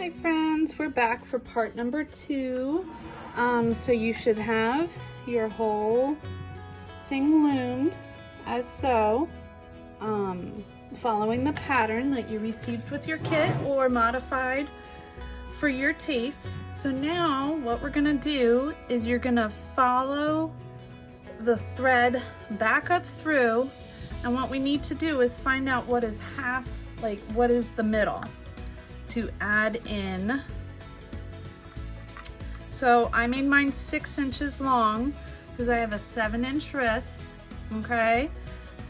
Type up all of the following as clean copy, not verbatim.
Hi friends, we're back for part number 2. So you should have your whole thing loomed as so, following the pattern that you received with your kit or modified for your taste. So now what we're gonna do is you're gonna follow the thread back up through, and what we need to do is find out what is half, like what is the middle to add in. So I made mine 6 inches long because I have a 7-inch wrist, okay?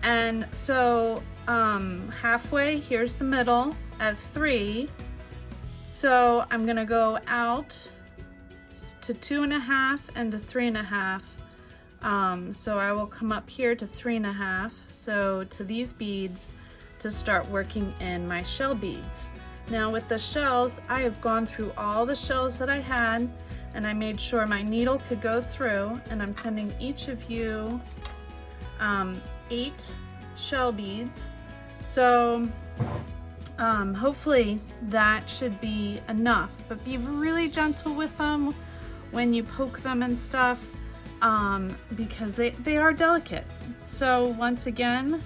And so halfway, here's the middle at 3. So I'm gonna go out to 2.5 and to 3.5. So I will come up here to 3.5. So to these beads to start working in my shell beads. Now with the shells, I have gone through all the shells that I had and I made sure my needle could go through, and I'm sending each of you 8 shell beads. So hopefully that should be enough, but be really gentle with them when you poke them and stuff, because they are delicate. So once again,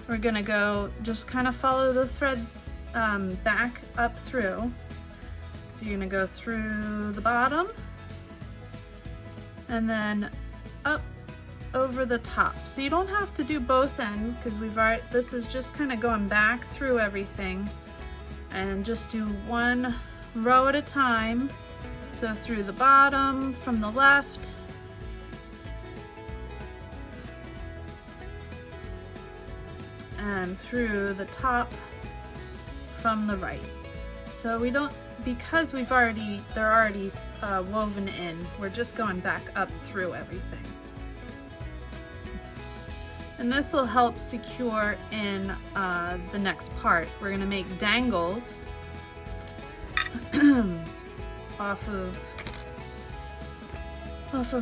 we're gonna go just kind of follow the thread back up through. So you're gonna go through the bottom and then up over the top. So you don't have to do both ends because this is just kind of going back through everything, and just do one row at a time. So through the bottom from the left, and through the top from the right. So we don't, because they're already woven in, we're just going back up through everything. And this will help secure in the next part. We're gonna make dangles off of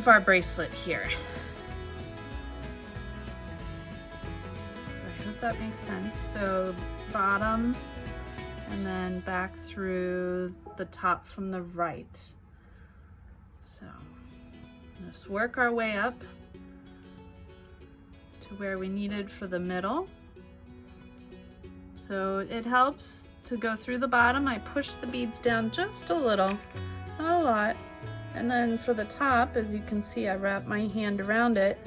our bracelet here. So I hope that makes sense. So bottom, and then back through the top from the right. So just work our way up to where we needed for the middle. So it helps to go through the bottom. I push the beads down just a little, not a lot. And then for the top, as you can see, I wrap my hand around it.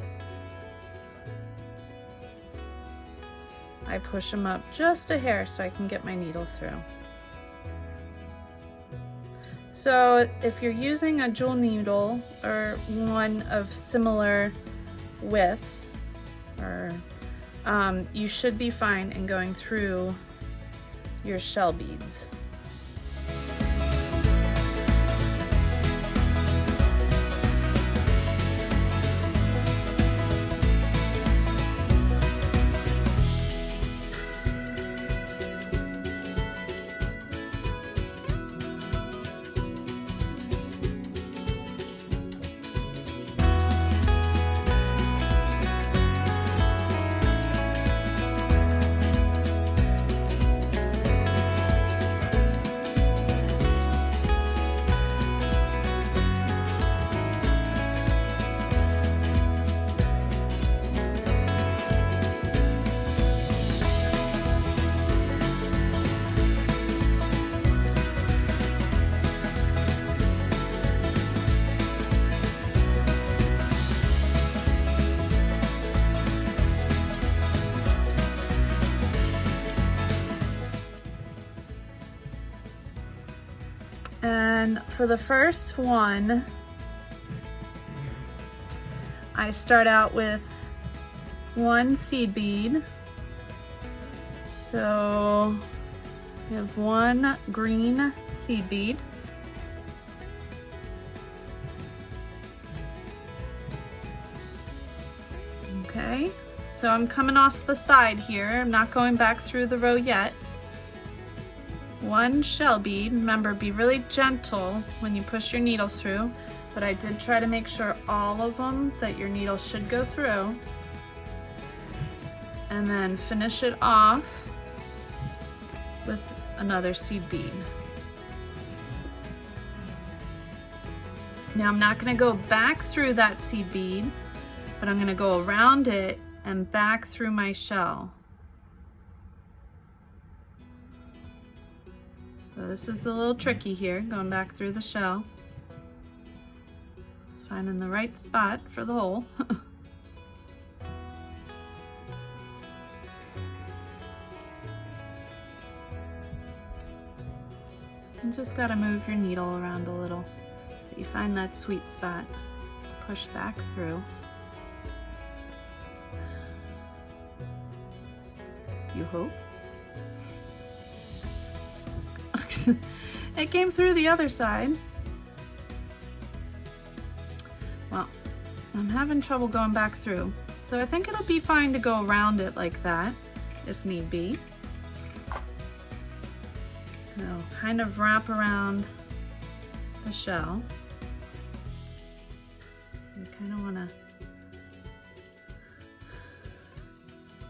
I push them up just a hair so I can get my needle through. So if you're using a jewel needle or one of similar width, you should be fine in going through your shell beads. And for the first one, I start out with 1 seed bead. So we have 1 green seed bead. Okay, so I'm coming off the side here. I'm not going back through the row yet. 1 shell bead. Remember, be really gentle when you push your needle through, but I did try to make sure all of them that your needle should go through. And then finish it off with another seed bead. Now I'm not gonna go back through that seed bead, but I'm gonna go around it and back through my shell. So this is a little tricky here, going back through the shell. Finding the right spot for the hole. You just gotta move your needle around a little. You find that sweet spot, push back through. You hope. It came through the other side. Well, I'm having trouble going back through, so I think it'll be fine to go around it like that, if need be. So kind of wrap around the shell. You kind of want to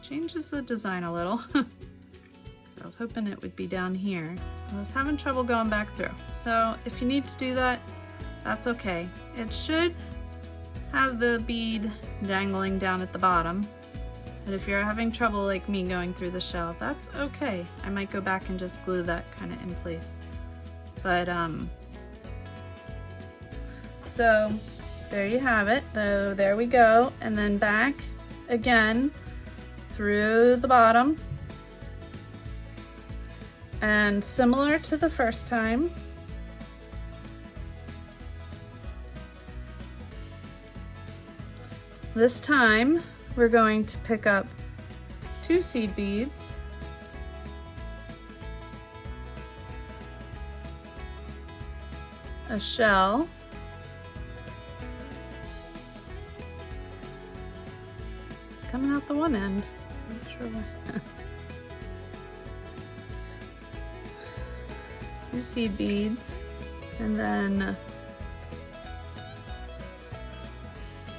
changes the design a little. So I was hoping it would be down here. I was having trouble going back through. So if you need to do that, that's okay. It should have the bead dangling down at the bottom. But if you're having trouble like me going through the shell, that's okay. I might go back and just glue that kind of in place. But so there you have it. So there we go. And then back again through the bottom. And similar to the first time, this time we're going to pick up 2 seed beads, a shell, coming out the one end, not sure why. 2 seed beads, and then,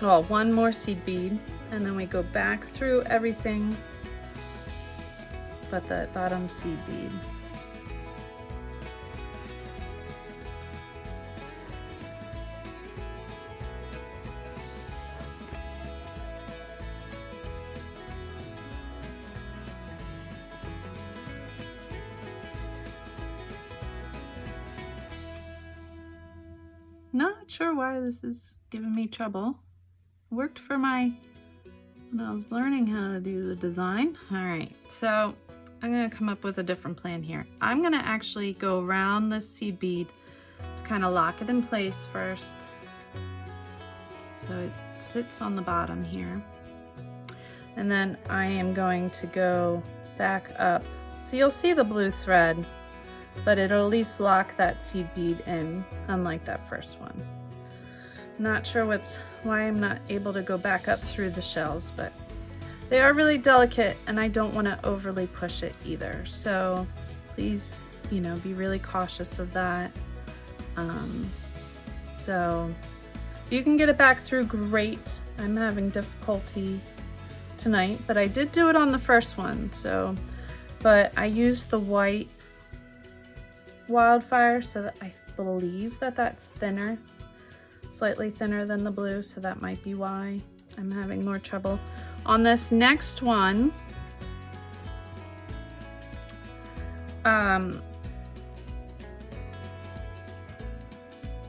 well, 1 more seed bead, and then we go back through everything but that bottom seed bead. Not sure why this is giving me trouble. Worked for when I was learning how to do the design. All right, so I'm gonna come up with a different plan here. I'm gonna actually go around this seed bead to kind of lock it in place first. So it sits on the bottom here. And then I am going to go back up. So you'll see the blue thread, but it'll at least lock that seed bead in, unlike that first one. Not sure why I'm not able to go back up through the shells, but they are really delicate and I don't want to overly push it either. So please, be really cautious of that. So if you can get it back through, great. I'm having difficulty tonight, but I did do it on the first one. But I used the white wildfire, so that I believe that's thinner, slightly thinner than the blue, so that might be why I'm having more trouble. On this next one,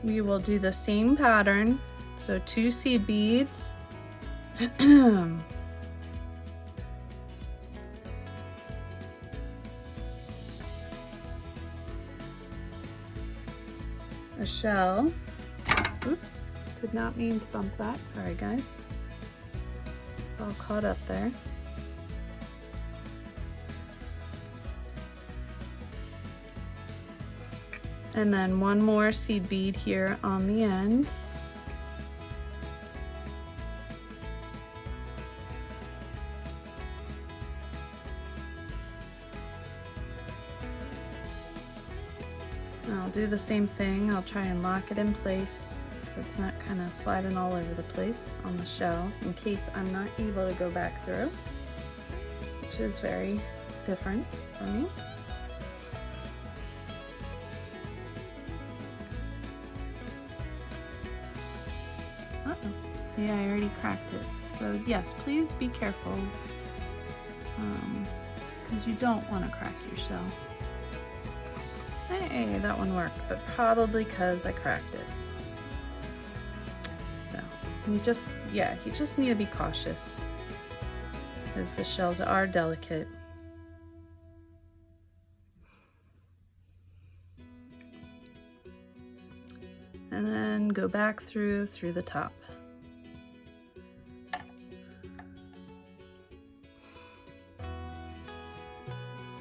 we will do the same pattern, so 2 seed beads, a shell. Oops, did not mean to bump that. Sorry guys. It's all caught up there. And then 1 more seed bead here on the end. I'll do the same thing. I'll try and lock it in place so it's not kind of sliding all over the place on the shell in case I'm not able to go back through, which is very different for me. See, I already cracked it. So yes, please be careful, because you don't want to crack your shell. Hey, that one worked, but probably because I cracked it. So you just need to be cautious, because the shells are delicate. And then go back through the top.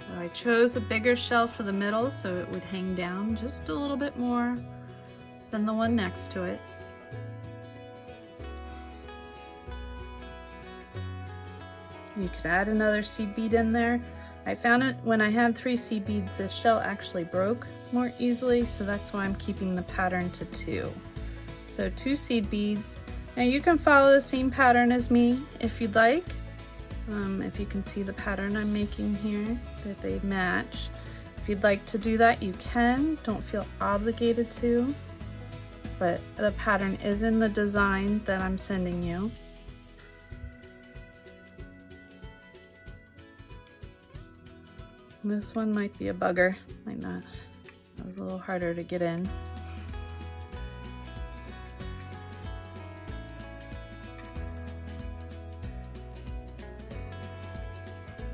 So I chose a bigger shell for the middle so it would hang down just a little bit more than the one next to it. You could add another seed bead in there. I found it when I had 3 seed beads, this shell actually broke more easily, so that's why I'm keeping the pattern to 2. So 2 seed beads. Now you can follow the same pattern as me if you'd like. If you can see the pattern I'm making here, that they match. If you'd like to do that, you can. Don't feel obligated to, but the pattern is in the design that I'm sending you. This one might be a bugger, might not. That was a little harder to get in.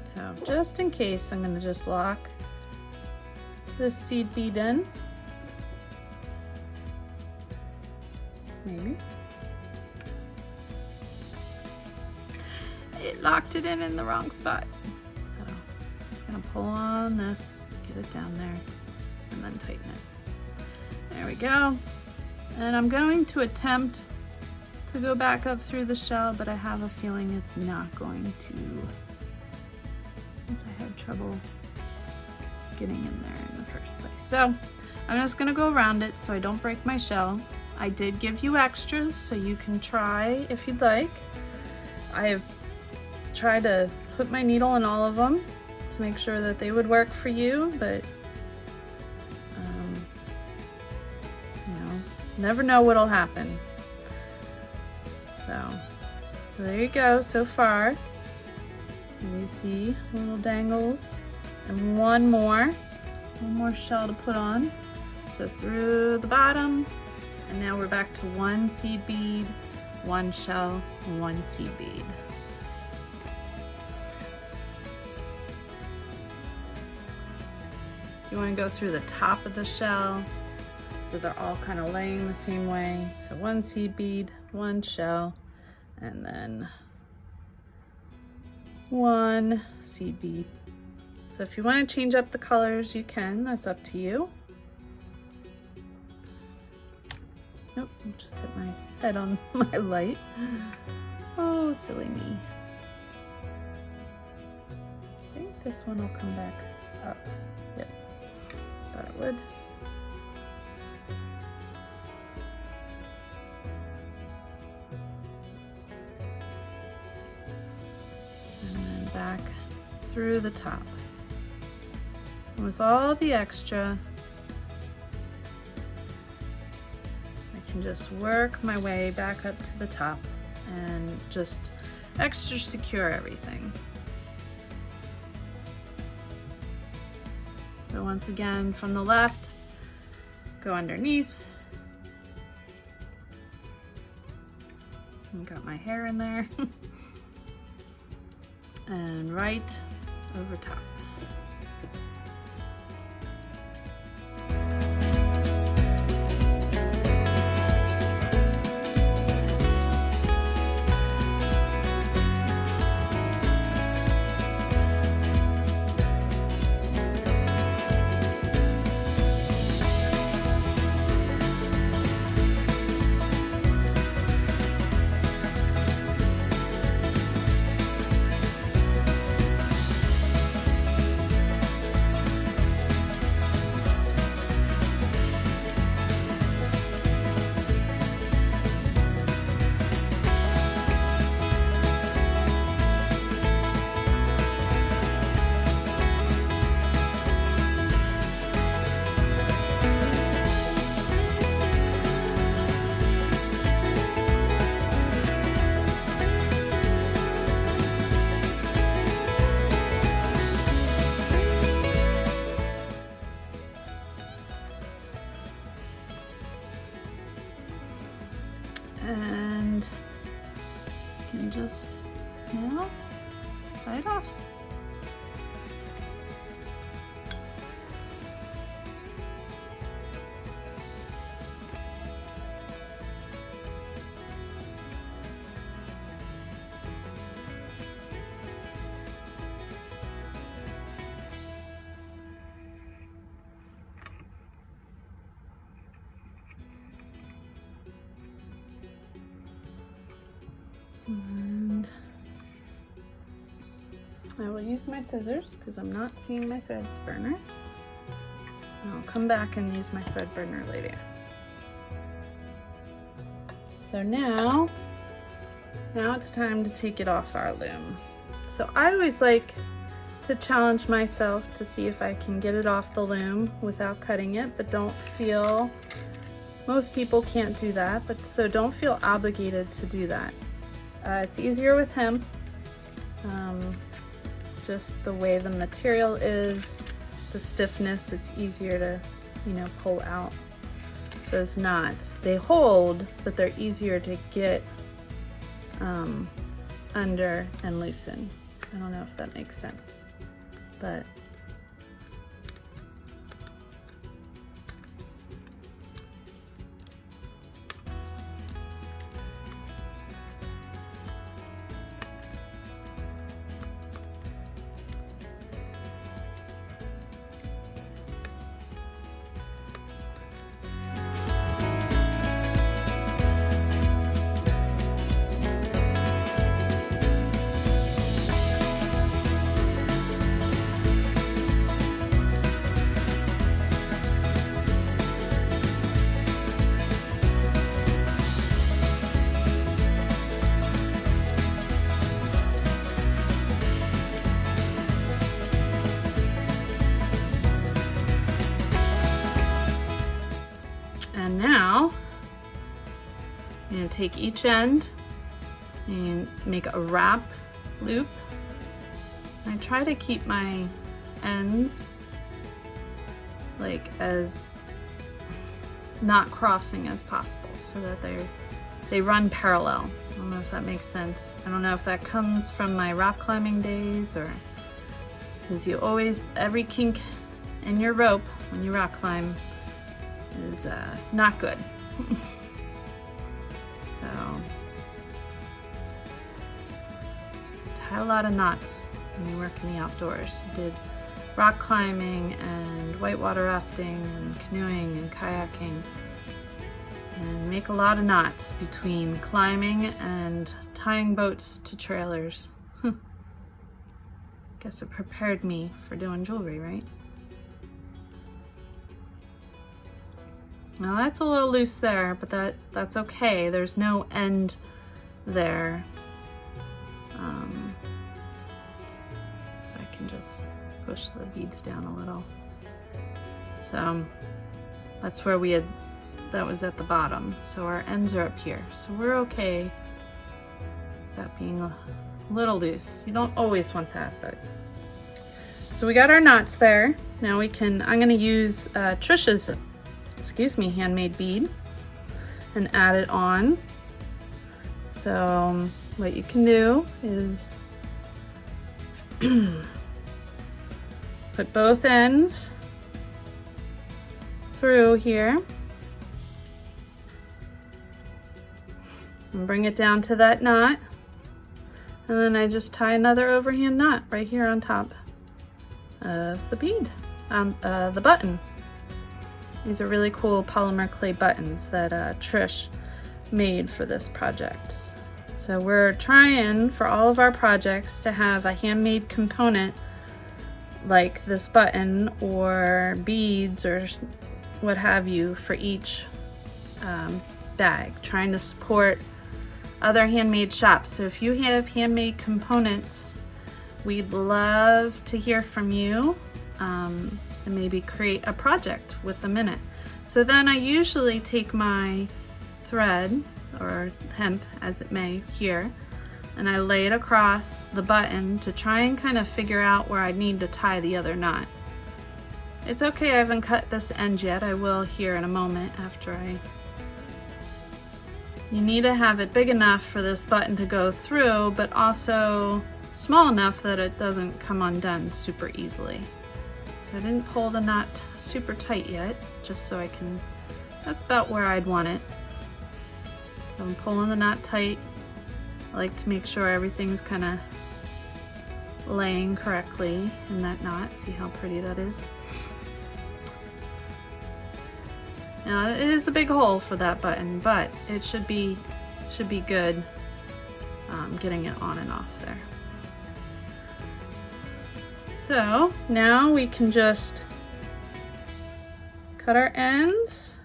So just in case, I'm going to just lock this seed bead in. Maybe. It locked it in the wrong spot. Just gonna pull on this, get it down there, and then tighten it. There we go. And I'm going to attempt to go back up through the shell, but I have a feeling it's not going to, since I had trouble getting in there in the first place. So I'm just gonna go around it so I don't break my shell. I did give you extras, so you can try if you'd like. I have tried to put my needle in all of them to make sure that they would work for you, but you know, never know what'll happen. So there you go so far. And you see little dangles and one more shell to put on. So through the bottom, and now we're back to 1 seed bead, 1 shell, 1 seed bead. You want to go through the top of the shell so they're all kind of laying the same way. So 1 seed bead, 1 shell, and then 1 seed bead. So if you want to change up the colors, you can. That's up to you. Nope, I just hit my head on my light. Oh, silly me. I think this one will come back up. Yep. Thought it would. And then back through the top. And with all the extra, I can just work my way back up to the top and just extra secure everything. So once again, from the left, go underneath. Got my hair in there. And right over top. tie it off. And I will use my scissors because I'm not seeing my thread burner. I'll come back and use my thread burner later. So now it's time to take it off our loom. So I always like to challenge myself to see if I can get it off the loom without cutting it, but don't feel, most people can't do that, but so don't feel obligated to do that. It's easier with hemp, just the way the material is, the stiffness, it's easier to, you know, pull out those knots. They hold, but they're easier to get under and loosen. I don't know if that makes sense, but now I'm going to take each end and make a wrap loop. I try to keep my ends like as not crossing as possible so that they run parallel. I don't know if that makes sense. I don't know if that comes from my rock climbing days or because you always, every kink in your rope when you rock climb is not good. So tie a lot of knots when you work in the outdoors. Did rock climbing and whitewater rafting and canoeing and kayaking, and make a lot of knots between climbing and tying boats to trailers. Guess it prepared me for doing jewelry, right? Now that's a little loose there, but that's okay. There's no end there. I can just push the beads down a little. So that's where we had, that was at the bottom. So our ends are up here. So we're okay. That being a little loose. You don't always want that, but. So we got our knots there. Now we can, I'm gonna use Trisha's, handmade bead and add it on. So what you can do is put both ends through here and bring it down to that knot, and then I just tie another overhand knot right here on top of the bead, the button. These are really cool polymer clay buttons that Trish made for this project. So we're trying for all of our projects to have a handmade component like this button or beads or what have you for each bag, trying to support other handmade shops. So if you have handmade components, we'd love to hear from you. And maybe create a project with a minute. So then I usually take my thread or hemp as it may here, and I lay it across the button to try and kind of figure out where I need to tie the other knot. It's okay, I haven't cut this end yet. I will here in a moment after you need to have it big enough for this button to go through, but also small enough that it doesn't come undone super easily. So I didn't pull the knot super tight yet, just so I can, that's about where I'd want it. So I'm pulling the knot tight. I like to make sure everything's kind of laying correctly in that knot. See how pretty that is? Now it is a big hole for that button, but it should be good getting it on and off there. So now we can just cut our ends.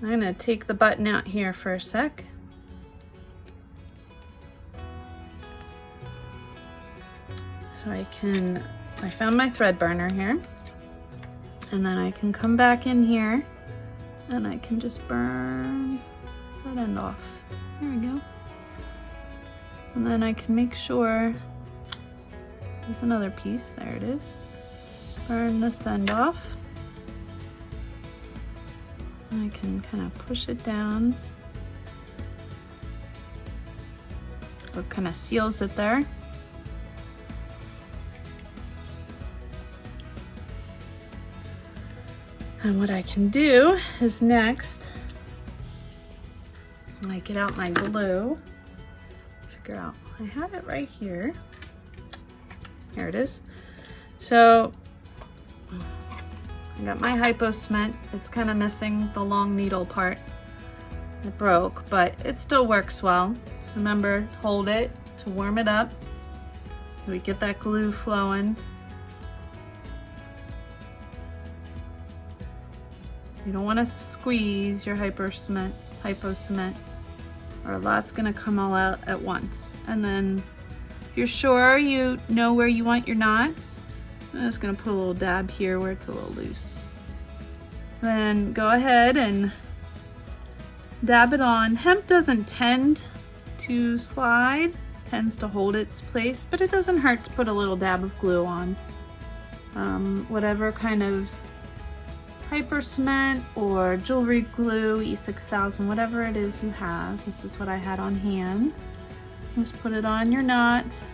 I'm gonna take the button out here for a sec. So I found my thread burner here, and then I can come back in here and I can just burn that end off. There we go. And then I can make sure, there's another piece, there it is. Burn this end off. And I can kind of push it down. So it kind of seals it there. And what I can do is next, I get out my glue, figure out, I have it right here. Here it is. So I got my hypo cement. It's kind of missing the long needle part. It broke, but it still works well. Remember, hold it to warm it up. We get that glue flowing. You don't want to squeeze your hypo cement, or a lot's gonna come all out at once. And then if you're sure you know where you want your knots, I'm just gonna put a little dab here where it's a little loose. Then go ahead and dab it on. Hemp doesn't tend to slide, tends to hold its place, but it doesn't hurt to put a little dab of glue on. Whatever kind of hyper cement or jewelry glue, E6000, whatever it is you have. This is what I had on hand. Just put it on your knots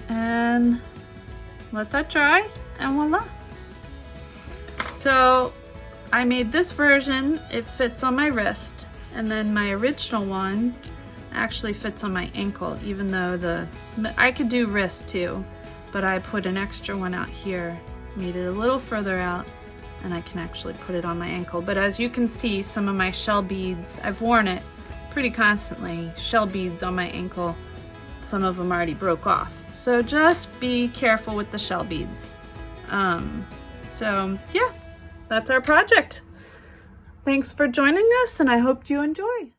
and let that dry, and voila. So I made this version, it fits on my wrist, and then my original one actually fits on my ankle, even though I could do wrist too, but I put an extra one out here, made it a little further out, and I can actually put it on my ankle. But as you can see, some of my shell beads, I've worn it pretty constantly, shell beads on my ankle. Some of them already broke off. So just be careful with the shell beads. So yeah, that's our project. Thanks for joining us, and I hope you enjoy.